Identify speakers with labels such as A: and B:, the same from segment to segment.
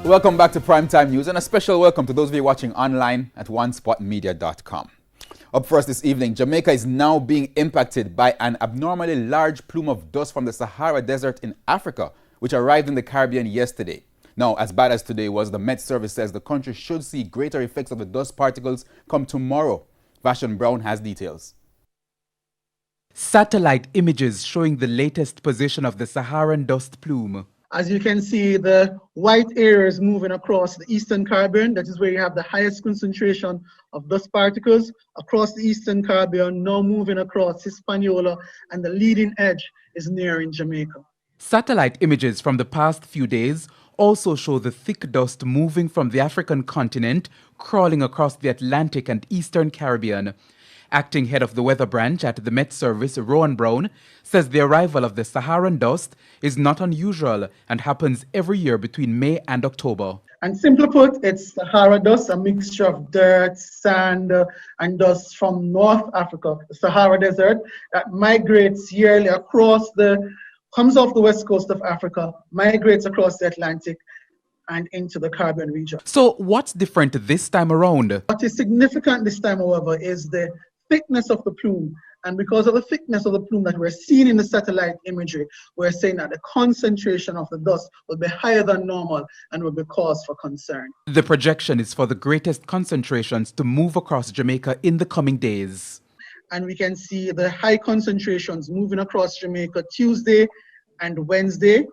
A: Welcome back to Primetime News, and a special welcome to those of you watching online at onespotmedia.com. Up first this evening, Jamaica is now being impacted by an abnormally large plume of dust from the Sahara Desert in Africa, which arrived in the Caribbean yesterday. Now, as bad as today was, the Met Service says the country should see greater effects of the dust particles come tomorrow. Vashon Brown has details.
B: Satellite images showing the latest position of the Saharan dust plume.
C: As you can see, the white areas moving across the Eastern Caribbean. That is where you have the highest concentration of dust particles across the Eastern Caribbean, now moving across Hispaniola, and the leading edge is nearing Jamaica.
B: Satellite images from the past few days also show the thick dust moving from the African continent, crawling across the Atlantic and Eastern Caribbean. Acting head of the weather branch at the Met Service, Rowan Brown, says the arrival of the Saharan dust is not unusual and happens every year between May and October.
C: And simply put, it's Sahara dust, a mixture of dirt, sand, and dust from North Africa, the Sahara Desert, that migrates yearly comes off the west coast of Africa, migrates across the Atlantic, and into the Caribbean region.
B: So what's different this time around?
C: What is significant this time, however, is the thickness of the plume. And because of the thickness of the plume that we're seeing in the satellite imagery, we're saying that the concentration of the dust will be higher than normal and will be cause for concern.
B: The projection is for the greatest concentrations to move across Jamaica in the coming days.
C: And we can see the high concentrations moving across Jamaica Tuesday and Wednesday.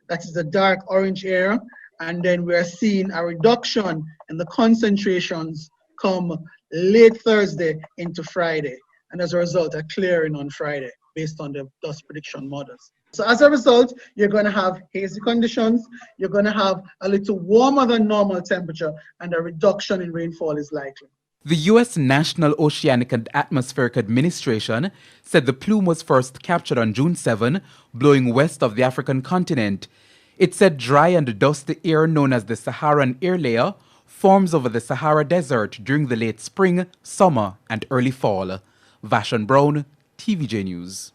C: That is the dark orange area. And then we're seeing a reduction in the concentrations come late Thursday into Friday. And as a result, a clearing on Friday based on the dust prediction models. So as a result, you're going to have hazy conditions, you're going to have a little warmer than normal temperature, and a reduction in rainfall is likely.
B: The U.S. National Oceanic and Atmospheric Administration said the plume was first captured on June 7, blowing west of the African continent. It said dry and dusty air known as the Saharan air layer forms over the Sahara Desert during the late spring, summer, and early fall. Vashon Brown, TVJ News.